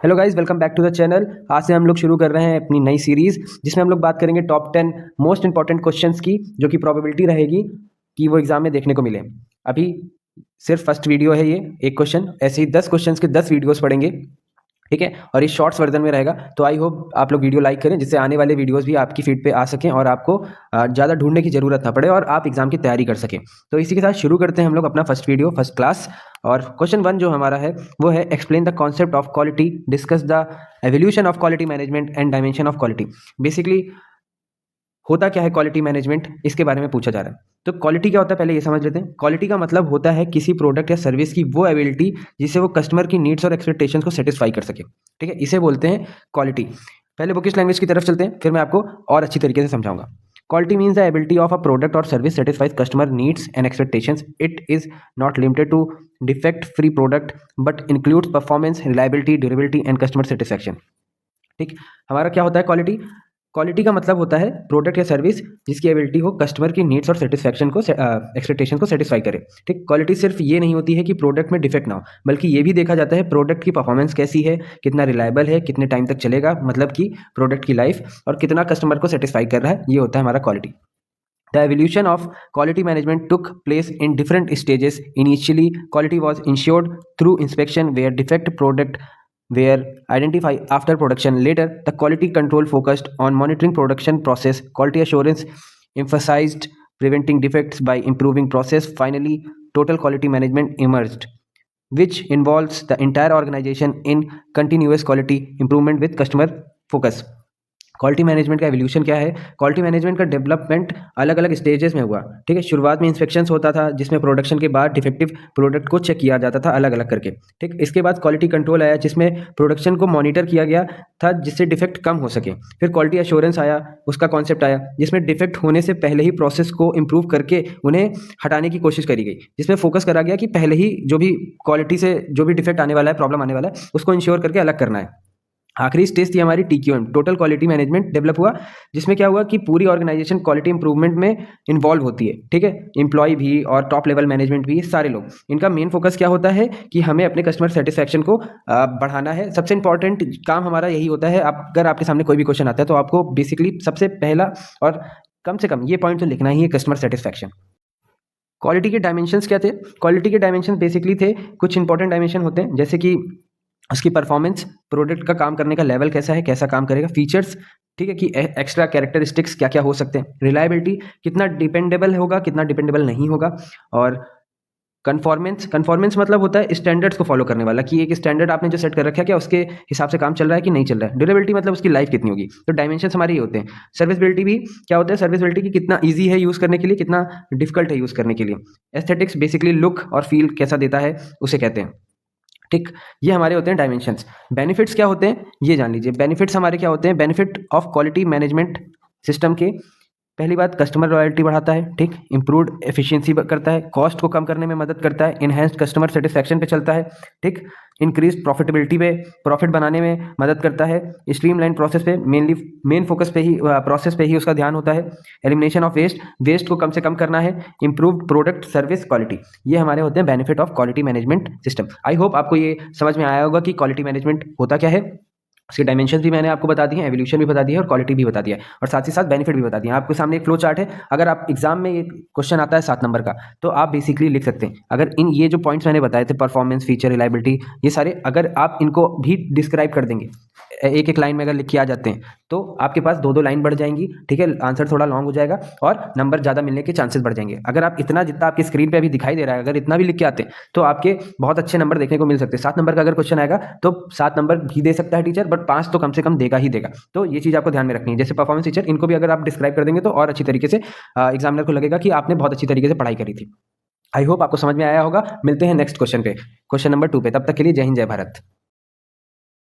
Hello guys, welcome back to the channel. आज से हम लोग शुरू कर रहे हैं अपनी नई सीरीज जिसमें हम लोग बात करेंगे टॉप 10 मोस्ट इंपॉर्टेंट क्वेश्चंस की, जो कि प्रोबेबिलिटी रहेगी कि वो एग्जाम में देखने को मिले। अभी सिर्फ फर्स्ट वीडियो है ये, एक क्वेश्चन, ऐसे ही 10 क्वेश्चंस के 10 वीडियोस पढ़ेंगे, ठीक है। और ये शॉर्ट्स वर्जन में रहेगा, तो आई होप आप लोग वीडियो लाइक करें जिससे आने वाले वीडियोस भी आपकी फीड पे आ सकें और आपको ज़्यादा ढूंढने की ज़रूरत ना पड़े और आप एग्जाम की तैयारी कर सकें। तो इसी के साथ शुरू करते हैं हम लोग अपना फर्स्ट वीडियो, फर्स्ट क्लास। और क्वेश्चन 1 जो हमारा है वो है explain the concept of quality, discuss the evolution of quality management and dimension of quality. Basically होता क्या है क्वालिटी मैनेजमेंट, इसके बारे में पूछा जा रहा है। तो क्वालिटी क्या होता है पहले ये समझ लेते हैं। क्वालिटी का मतलब होता है किसी प्रोडक्ट या सर्विस की वो एबिलिटी जिससे वो कस्टमर की नीड्स और एक्सपेक्टेशंस को सेटिस्फाई कर सके, ठीक है। इसे बोलते हैं क्वालिटी। पहले बुकिश लैंग्वेज की तरफ चलते हैं, फिर मैं आपको और अच्छी तरीके से समझाऊंगा। Quality means the ability of a product or service satisfies customer needs and expectations. It is not limited to defect-free product, but includes performance, reliability, durability, and customer satisfaction. ठीक, हमारा क्या होता है क्वालिटी? क्वालिटी का मतलब होता है product या सर्विस जिसकी एबिलिटी हो कस्टमर की नीड्स और सेटिस्फैक्शन को एक्सपेक्टेशन को सेटिस्फाई करे। ठीक, क्वालिटी सिर्फ ये नहीं होती है कि प्रोडक्ट में डिफेक्ट ना हो, बल्कि ये भी देखा जाता है प्रोडक्ट की परफॉर्मेंस कैसी है, कितना रिलायबल है, कितने टाइम तक चलेगा, मतलब कि प्रोडक्ट की लाइफ, और कितना कस्टमर को सेटिस्फाई कर रहा है, ये होता है हमारा quality. The evolution of quality management took place in different stages. Initially, quality was ensured through inspection where defect product were identified after production. Later, the quality control focused on monitoring production process. Quality assurance emphasized preventing defects by improving process. Finally, total quality management emerged, which involves the entire organization in continuous quality improvement with customer focus. Quality management का evolution क्या है? Quality management का development अलग अलग stages में हुआ, ठीक है। शुरुआत में इंस्पेक्शंस होता था जिसमें प्रोडक्शन के बाद डिफेक्टिव प्रोडक्ट को चेक किया जाता था अलग अलग करके, ठीक। इसके बाद क्वालिटी कंट्रोल आया जिसमें प्रोडक्शन को मॉनिटर किया गया था जिससे डिफेक्ट कम हो सके। फिर क्वालिटी एश्योरेंस आया, उसका कॉन्सेप्ट आया जिसमें डिफेक्ट होने से पहले ही प्रोसेस को इम्प्रूव करके उन्हें हटाने की कोशिश करी गई, जिसमें फोकस करा गया कि पहले ही जो भी क्वालिटी से जो भी डिफेक्ट आने वाला है, प्रॉब्लम आने वाला है, उसको इंश्योर करके अलग करना है। आखिरी स्टेज थी हमारी TQM, total quality management, develop हुआ, जिसमें क्या हुआ कि पूरी ऑर्गेनाइजेशन क्वालिटी इंप्रूवमेंट में इन्वॉल्व होती है, ठीक है। एम्प्लॉय भी और टॉप लेवल मैनेजमेंट भी, सारे लोग, इनका मेन फोकस क्या होता है कि हमें अपने कस्टमर सेटिस्फैक्शन को बढ़ाना है। सबसे इंपॉर्टेंट काम हमारा यही होता है। अगर आपके सामने कोई भी क्वेश्चन आता है तो आपको बेसिकली सबसे पहला और कम से कम ये पॉइंट तो लिखना ही है, कस्टमर सेटिस्फैक्शन। क्वालिटी के डायमेंशंस क्या थे? क्वालिटी के डायमेंशन बेसिकली थे, कुछ इंपॉर्टेंट डायमेंशन होते हैं जैसे कि उसकी परफॉर्मेंस, प्रोडक्ट का काम करने का लेवल कैसा है, कैसा काम करेगा, फीचर्स, ठीक है, कि एक्स्ट्रा कैरेक्टरिस्टिक्स क्या क्या हो सकते हैं, रिलायबिलिटी, कितना डिपेंडेबल होगा, कितना डिपेंडेबल नहीं होगा, और कन्फॉर्मेंस मतलब होता है स्टैंडर्ड्स को फॉलो करने वाला, कि एक स्टैंडर्ड आपने जो सेट कर रखा है क्या उसके हिसाब से काम चल रहा है कि नहीं चल रहा है। ड्यूरेबिलिटी मतलब उसकी लाइफ कितनी होगी। तो डायमेंशंस हमारे ये होते हैं। सर्विसबिलिटी भी क्या होता है? सर्विसबिलिटी की कितना ईजी है यूज़ करने के लिए, कितना डिफिकल्ट है यूज़ करने के लिए। एस्थेटिक्स बेसिकली लुक और फील कैसा देता है उसे कहते हैं, ठीक। ये हमारे होते हैं डायमेंशंस। बेनिफिट्स क्या होते हैं ये जान लीजिए। बेनिफिट्स हमारे क्या होते हैं? Benefit of quality management system के, पहली बात कस्टमर लॉयल्टी बढ़ाता है, ठीक। इंप्रूव्ड एफिशिएंसी करता है, कॉस्ट को कम करने में मदद करता है, इनहेंस्ड कस्टमर सेटिस्फैक्शन पे चलता है, ठीक। इंक्रीज प्रॉफिटेबिलिटी पे, प्रॉफिट बनाने में मदद करता है। स्ट्रीमलाइन प्रोसेस पे, मेन फोकस पे ही, प्रोसेस पे ही उसका ध्यान होता है। एलिमिनेशन ऑफ वेस्ट को कम से कम करना है। इंप्रूव्ड प्रोडक्ट सर्विस क्वालिटी, ये हमारे होते हैं benefit of quality management system. I hope आपको ये समझ में आया होगा कि क्वालिटी मैनेजमेंट होता क्या है। उसके डायमेंशन भी मैंने आपको बता दिए हैं, एवोल्यूशन भी बता दिया है और क्वालिटी भी बता दिया है, और साथ ही साथ बेनिफिट भी बता दिया है। आपके सामने एक फ्लो चार्ट है। अगर आप एग्जाम में ये क्वेश्चन आता है 7 नंबर का, तो आप बेसिकली लिख सकते हैं, अगर इन ये जो पॉइंट्स मैंने बताए थे, परफॉर्मेंस, फीचर, रिलायबिलिटी, ये सारे अगर आप इनको भी डिस्क्राइब कर देंगे एक एक लाइन में, अगर लिख के आ जाते हैं, तो आपके पास 2-2 लाइन बढ़ जाएंगी, ठीक है। आंसर थोड़ा लॉन्ग हो जाएगा और नंबर ज़्यादा मिलने के चांसेस बढ़ जाएंगे। अगर आप इतना, जितना आपकी स्क्रीन पे अभी दिखाई दे रहा है, अगर इतना भी लिख के आते हैं तो आपके बहुत अच्छे नंबर देखने को मिल सकते हैं। 7 नंबर का अगर क्वेश्चन आएगा तो 7 नंबर भी दे सकता है टीचर, बट 5 तो कम से कम देगा ही देगा। तो ये चीज़ आपको ध्यान में रखनी है। जैसे परफॉर्मेंस फीचर, इनको भी अगर आप डिस्क्राइब कर देंगे तो और अच्छी तरीके से एग्जामिनर को लगेगा कि आपने बहुत अच्छी तरीके से पढ़ाई करी थी। आई होप आपको समझ में आया होगा। मिलते हैं नेक्स्ट क्वेश्चन पे, क्वेश्चन नंबर 2 पे। तब तक के लिए जय हिंद, जय भारत।